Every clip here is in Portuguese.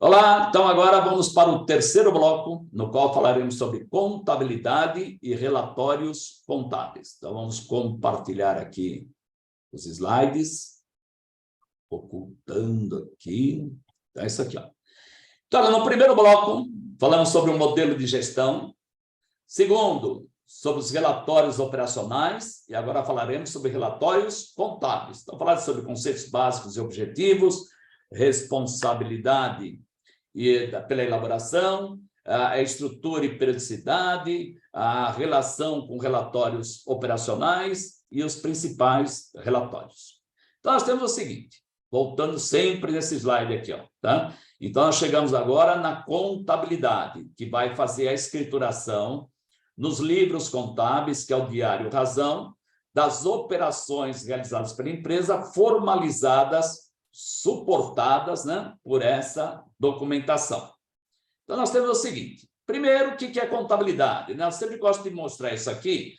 Olá, então agora vamos para o terceiro bloco, no qual falaremos sobre contabilidade e relatórios contábeis. Então vamos compartilhar aqui os slides, ocultando aqui. Então é isso aqui, ó. Então, no primeiro bloco, falamos sobre o modelo de gestão. Segundo, sobre os relatórios operacionais. E agora falaremos sobre relatórios contábeis. Então, falar sobre conceitos básicos e objetivos, responsabilidade pela elaboração, a estrutura e periodicidade, a relação com relatórios operacionais e os principais relatórios. Então, nós temos o seguinte, voltando sempre nesse slide aqui, ó, tá? Então, nós chegamos agora na contabilidade, que vai fazer a escrituração nos livros contábeis, que é o Diário Razão, das operações realizadas pela empresa, formalizadas, suportadas, né, por essa documentação. Então, nós temos o seguinte. Primeiro, o que é contabilidade? Eu sempre gosto de mostrar isso aqui,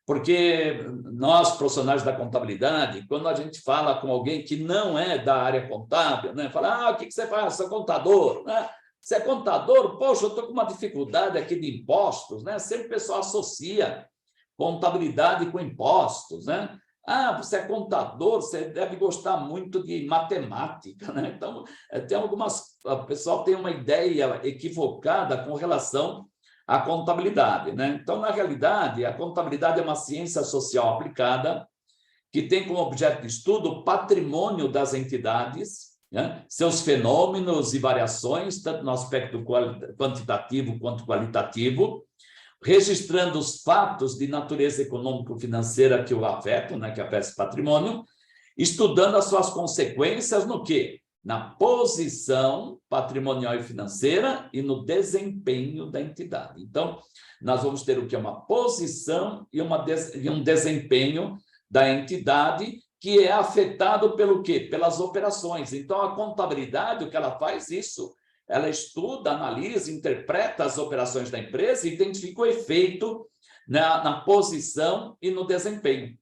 porque nós, profissionais da contabilidade, quando a gente fala com alguém que não é da área contábil, né, fala, o que você faz? Você é contador, né? Você é contador? Poxa, eu estou com uma dificuldade aqui de impostos, né? Sempre o pessoal associa contabilidade com impostos, né? Você é contador, você deve gostar muito de matemática, né? Então, o pessoal tem uma ideia equivocada com relação à contabilidade, né? Então, na realidade, a contabilidade é uma ciência social aplicada que tem como objeto de estudo o patrimônio das entidades, né? Seus fenômenos e variações, tanto no aspecto quantitativo quanto qualitativo, registrando os fatos de natureza econômico-financeira que o afetam, né, que afetam esse patrimônio, estudando as suas consequências no quê? Na posição patrimonial e financeira e no desempenho da entidade. Então, nós vamos ter o que é uma posição e um desempenho da entidade que é afetado pelo quê? Pelas operações. Então, a contabilidade, o que ela faz isso? Ela estuda, analisa, interpreta as operações da empresa e identifica o efeito na posição e no desempenho.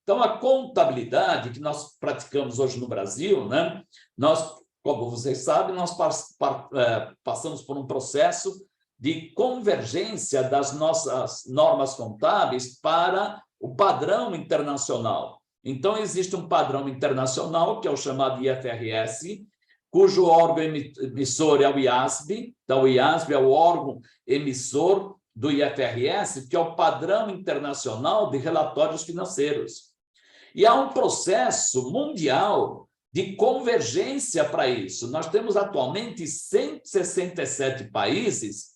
Então, a contabilidade que nós praticamos hoje no Brasil, né? Nós, como vocês sabem, nós passamos por um processo de convergência das nossas normas contábeis para o padrão internacional. Então, existe um padrão internacional, que é o chamado IFRS, cujo órgão emissor é o IASB. Então, o IASB é o órgão emissor do IFRS, que é o padrão internacional de relatórios financeiros. E há um processo mundial de convergência para isso. Nós temos atualmente 167 países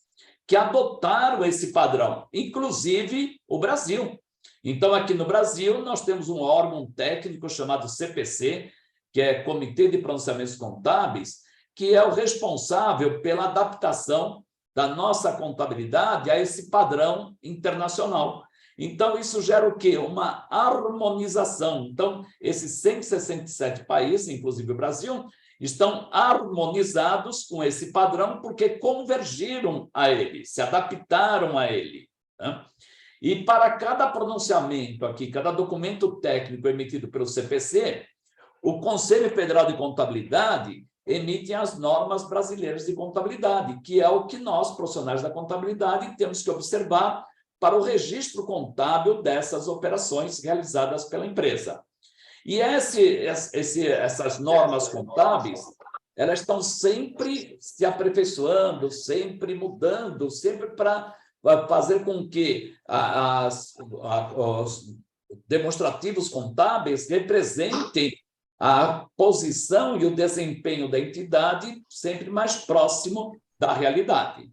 que adotaram esse padrão, inclusive o Brasil. Então, aqui no Brasil, nós temos um órgão técnico chamado CPC, que é Comitê de Pronunciamentos Contábeis, que é o responsável pela adaptação da nossa contabilidade a esse padrão internacional. Então, isso gera o quê? Uma harmonização. Então, esses 167 países, inclusive o Brasil, estão harmonizados com esse padrão porque convergiram a ele, se adaptaram a ele, né? E para cada pronunciamento aqui, cada documento técnico emitido pelo CPC, o Conselho Federal de Contabilidade emite as normas brasileiras de contabilidade, que é o que nós, profissionais da contabilidade, temos que observar para o registro contábil dessas operações realizadas pela empresa. E essas normas contábeis, elas estão sempre se aperfeiçoando, sempre mudando, sempre para fazer com que os demonstrativos contábeis representem a posição e o desempenho da entidade sempre mais próximo da realidade.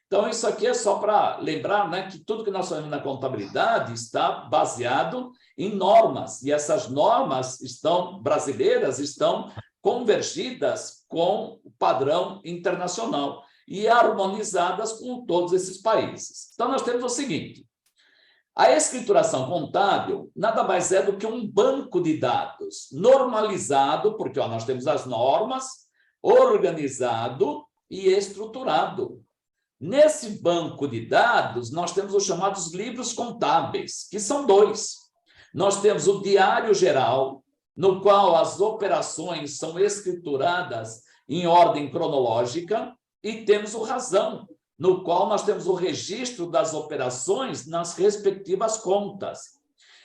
Então, isso aqui é só para lembrar, né, que tudo que nós fazemos na contabilidade está baseado em normas, e essas normas brasileiras estão convergidas com o padrão internacional e harmonizadas com todos esses países. Então, nós temos o seguinte: a escrituração contábil nada mais é do que um banco de dados normalizado, porque nós temos as normas, organizado e estruturado. Nesse banco de dados, nós temos os chamados livros contábeis, que são dois. Nós temos o Diário Geral, no qual as operações são escrituradas em ordem cronológica, e temos o razão, no qual nós temos o registro das operações nas respectivas contas.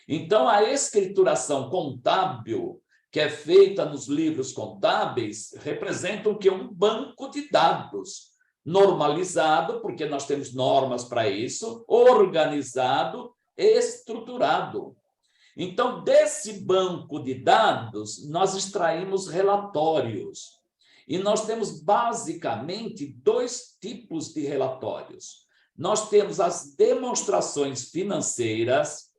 Então, a escrituração contábil, que é feita nos livros contábeis, representa o quê? Um banco de dados normalizado, porque nós temos normas para isso, organizado e estruturado. Então, desse banco de dados, nós extraímos relatórios. E nós temos, basicamente, dois tipos de relatórios. Nós temos as demonstrações financeiras,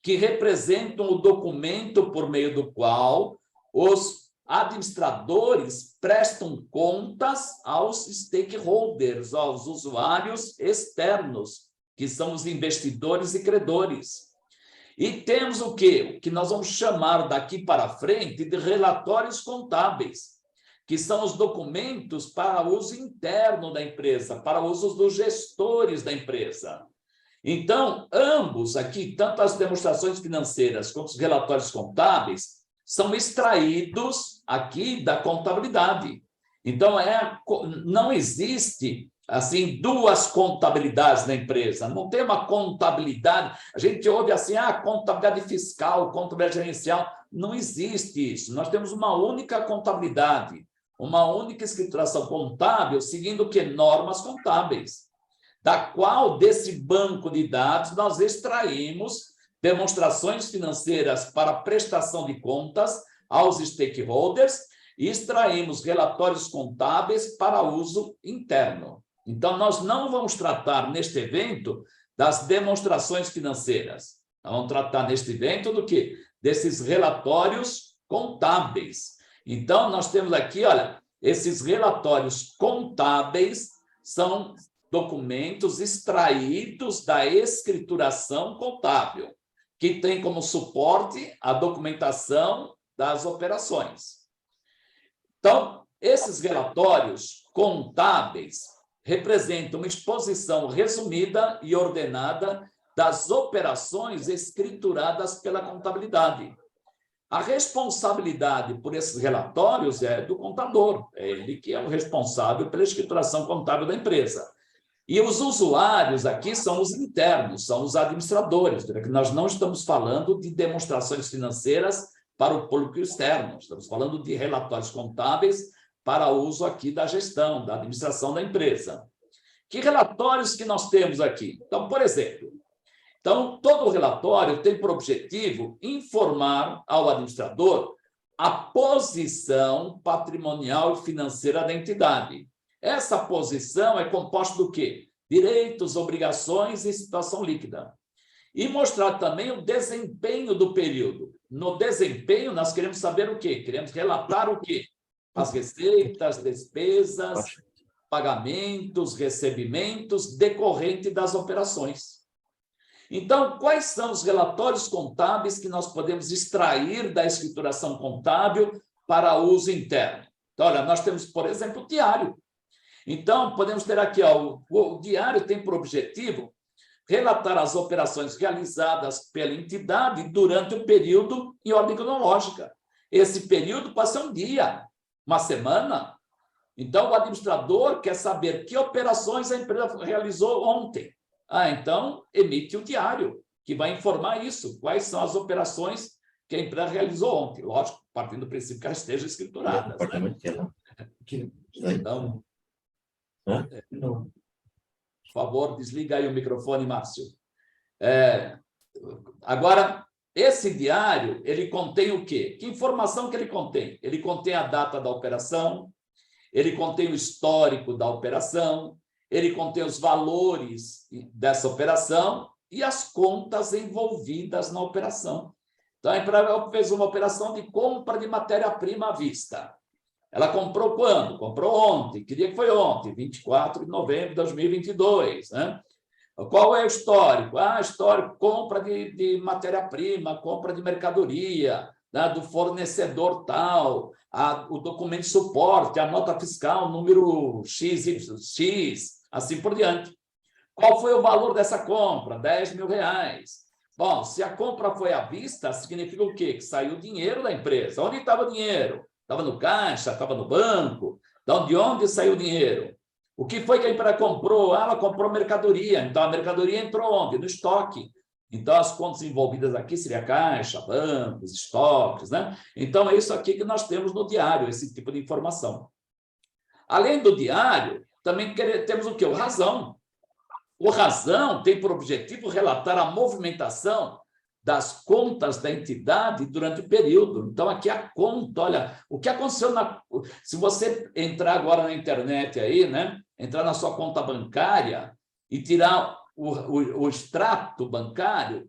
que representam o documento por meio do qual os administradores prestam contas aos stakeholders, aos usuários externos, que são os investidores e credores. E temos o quê? O que nós vamos chamar daqui para frente de relatórios contábeis, que são os documentos para uso interno da empresa, para uso dos gestores da empresa. Então, ambos aqui, tanto as demonstrações financeiras quanto os relatórios contábeis, são extraídos aqui da contabilidade. Então, não existe assim duas contabilidades na empresa, não tem uma contabilidade. A gente ouve assim, contabilidade fiscal, contabilidade gerencial, não existe isso. Nós temos uma única contabilidade, uma única escrituração contábil, seguindo o quê? Normas contábeis, da qual, desse banco de dados, nós extraímos demonstrações financeiras para prestação de contas aos stakeholders e extraímos relatórios contábeis para uso interno. Então, nós não vamos tratar neste evento das demonstrações financeiras. Nós vamos tratar neste evento do quê? Desses relatórios contábeis. Então, nós temos aqui, olha, esses relatórios contábeis são documentos extraídos da escrituração contábil, que tem como suporte a documentação das operações. Então, esses relatórios contábeis representam uma exposição resumida e ordenada das operações escrituradas pela contabilidade. A responsabilidade por esses relatórios é do contador, é ele que é o responsável pela escrituração contábil da empresa. E os usuários aqui são os internos, são os administradores. Nós não estamos falando de demonstrações financeiras para o público externo, estamos falando de relatórios contábeis para uso aqui da gestão, da administração da empresa. Que relatórios que nós temos aqui? Então, por exemplo, todo o relatório tem por objetivo informar ao administrador a posição patrimonial e financeira da entidade. Essa posição é composta do quê? Direitos, obrigações e situação líquida. E mostrar também o desempenho do período. No desempenho, nós queremos saber o quê? Queremos relatar o quê? As receitas, despesas, pagamentos, recebimentos decorrentes das operações. Então, quais são os relatórios contábeis que nós podemos extrair da escrituração contábil para uso interno? Então, olha, nós temos, por exemplo, o diário. Então, podemos ter aqui, o diário tem por objetivo relatar as operações realizadas pela entidade durante o período em ordem cronológica. Esse período pode ser um dia, uma semana. Então, o administrador quer saber que operações a empresa realizou ontem. Então, emite o diário, que vai informar isso, quais são as operações que a empresa realizou ontem. Lógico, partindo do princípio que elas estejam escrituradas. Então, por favor, desliga aí o microfone, Márcio. Agora, esse diário, ele contém o quê? Que informação que ele contém? Ele contém a data da operação, ele contém o histórico da operação, ele contém os valores dessa operação e as contas envolvidas na operação. Então, a empresa fez uma operação de compra de matéria-prima à vista. Ela comprou quando? Comprou ontem. Que dia que foi ontem? 24 de novembro de 2022. Né? Qual é o histórico? Histórico, compra de matéria-prima, compra de mercadoria, né? Do fornecedor tal, o documento de suporte, a nota fiscal, número XYX, assim por diante. Qual foi o valor dessa compra? R$10 mil. Bom, se a compra foi à vista, significa o quê? Que saiu dinheiro da empresa. Onde estava o dinheiro? Estava no caixa, estava no banco. Então, de onde saiu o dinheiro? O que foi que a empresa comprou? Ah, ela comprou mercadoria. Então, a mercadoria entrou onde? No estoque. Então, as contas envolvidas aqui seria caixa, bancos, estoques, né? Então, é isso aqui que nós temos no diário, esse tipo de informação. Além do diário, também temos o quê? O razão. O razão tem por objetivo relatar a movimentação das contas da entidade durante o período. Então, aqui a conta, olha, o que aconteceu na... Se você entrar agora na internet aí, né? Entrar na sua conta bancária e tirar o extrato bancário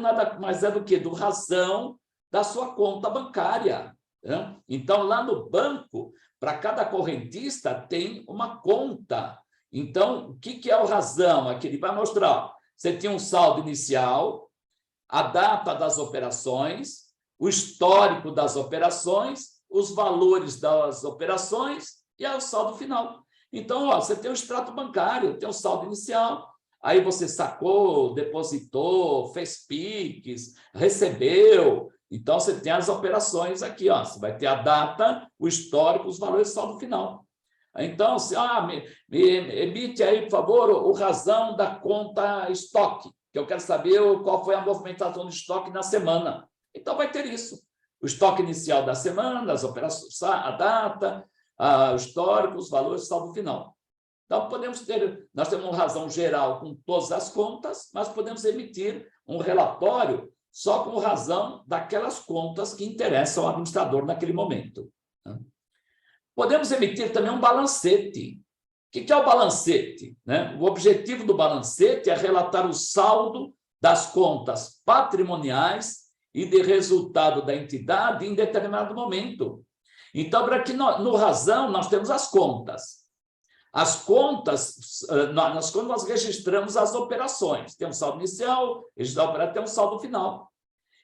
nada mais é do que do razão da sua conta bancária. Né? Então, lá no banco, para cada correntista tem uma conta. Então, o que é o razão? Aqui ele vai mostrar. Você tinha um saldo inicial, a data das operações, o histórico das operações, os valores das operações e o saldo final. Então, ó, você tem o extrato bancário, tem o saldo inicial, aí você sacou, depositou, fez PIX, recebeu. Então, você tem as operações aqui, ó. Você vai ter a data, o histórico, os valores e o saldo final. Então, me emite aí, por favor, o razão da conta estoque, que eu quero saber qual foi a movimentação do estoque na semana. Então, vai ter isso. O estoque inicial da semana, as operações, a data, o histórico, os valores, o saldo final. Então, nós temos uma razão geral com todas as contas, mas podemos emitir um relatório só com razão daquelas contas que interessam ao administrador naquele momento. Podemos emitir também um balancete. O que é o balancete? Né? O objetivo do balancete é relatar o saldo das contas patrimoniais e de resultado da entidade em determinado momento. Então, para que no razão, nós temos as contas. Nas contas, nós registramos as operações. Tem um saldo inicial, tem um saldo final.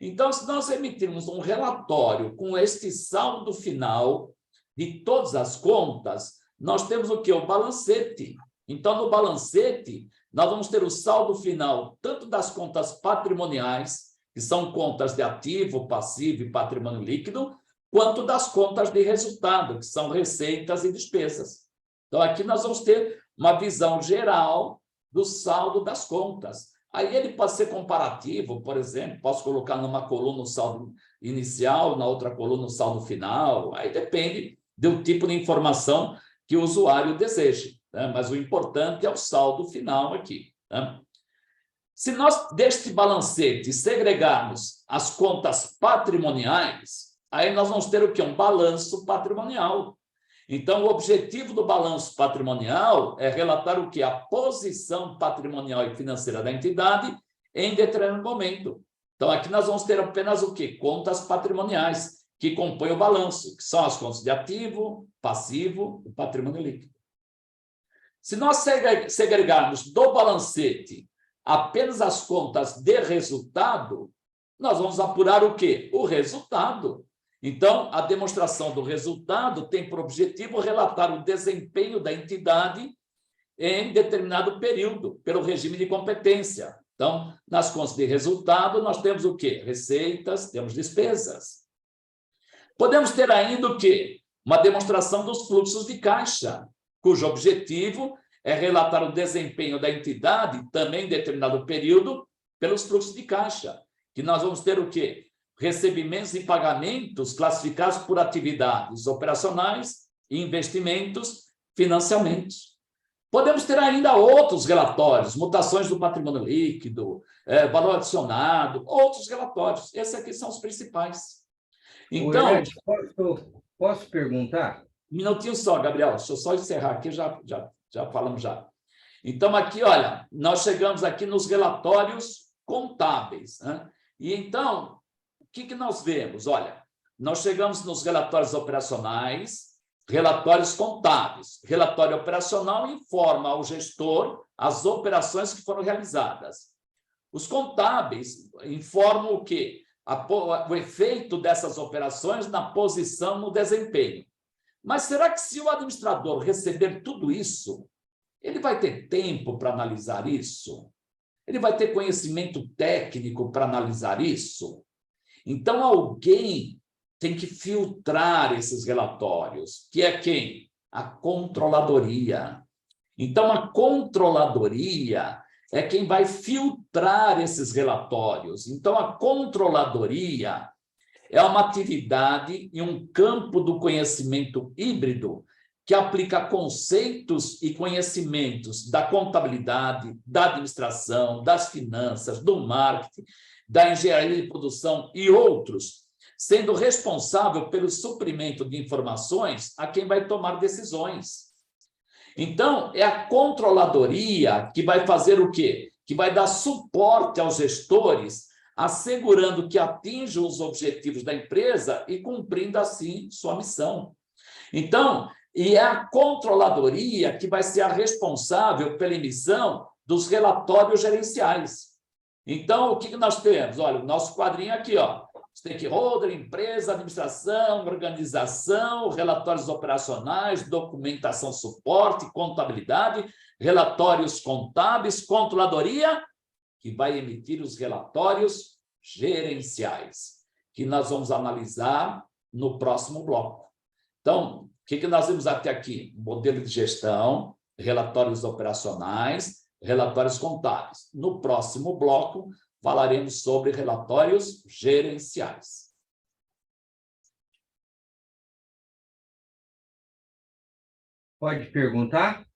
Então, se nós emitirmos um relatório com este saldo final de todas as contas, nós temos o quê? O balancete. Então, no balancete, nós vamos ter o saldo final tanto das contas patrimoniais, que são contas de ativo, passivo e patrimônio líquido, quanto das contas de resultado, que são receitas e despesas. Então, aqui nós vamos ter uma visão geral do saldo das contas. Aí ele pode ser comparativo, por exemplo, posso colocar numa coluna o saldo inicial, na outra coluna o saldo final, aí depende do tipo de informação que o usuário deseje, né? Mas o importante é o saldo final aqui. Né? Se nós, deste balancete, segregarmos as contas patrimoniais, aí nós vamos ter o quê? Um balanço patrimonial. Então, o objetivo do balanço patrimonial é relatar o quê? A posição patrimonial e financeira da entidade em determinado momento. Então, aqui nós vamos ter apenas o quê? Contas patrimoniais, que compõem o balanço, que são as contas de ativo, passivo e patrimônio líquido. Se nós segregarmos do balancete apenas as contas de resultado, nós vamos apurar o quê? O resultado. Então, a demonstração do resultado tem por objetivo relatar o desempenho da entidade em determinado período, pelo regime de competência. Então, nas contas de resultado, nós temos o quê? Receitas, temos despesas. Podemos ter ainda o quê? Uma demonstração dos fluxos de caixa, cujo objetivo é relatar o desempenho da entidade, também em determinado período, pelos fluxos de caixa, que nós vamos ter o quê? Recebimentos e pagamentos classificados por atividades operacionais, investimentos, financiamentos. Podemos ter ainda outros relatórios, mutações do patrimônio líquido, valor adicionado, outros relatórios. Esses aqui são os principais. Então, posso perguntar? Um minutinho só, Gabriel, deixa eu só encerrar aqui, já falamos já. Então, aqui, olha, nós chegamos aqui nos relatórios contábeis, né? E então, o que nós vemos? Olha, nós chegamos nos relatórios operacionais, relatórios contábeis. Relatório operacional informa ao gestor as operações que foram realizadas. Os contábeis informam o quê? O efeito dessas operações na posição, no desempenho. Mas será que se o administrador receber tudo isso, ele vai ter tempo para analisar isso? Ele vai ter conhecimento técnico para analisar isso? Então, alguém tem que filtrar esses relatórios, que é quem? A controladoria. Então, a controladoria é quem vai filtrar esses relatórios. Então, a controladoria é uma atividade e um campo do conhecimento híbrido que aplica conceitos e conhecimentos da contabilidade, da administração, das finanças, do marketing, da engenharia de produção e outros, sendo responsável pelo suprimento de informações a quem vai tomar decisões. Então, é a controladoria que vai fazer o quê? Que vai dar suporte aos gestores, assegurando que atinjam os objetivos da empresa e cumprindo, assim, sua missão. Então, e é a controladoria que vai ser a responsável pela emissão dos relatórios gerenciais. Então, o que nós temos? Olha, o nosso quadrinho aqui, ó. Stakeholder, empresa, administração, organização, relatórios operacionais, documentação, suporte, contabilidade, relatórios contábeis, controladoria, que vai emitir os relatórios gerenciais, que nós vamos analisar no próximo bloco. Então, o que nós vimos até aqui? Modelo de gestão, relatórios operacionais, relatórios contábeis. No próximo bloco, falaremos sobre relatórios gerenciais. Pode perguntar?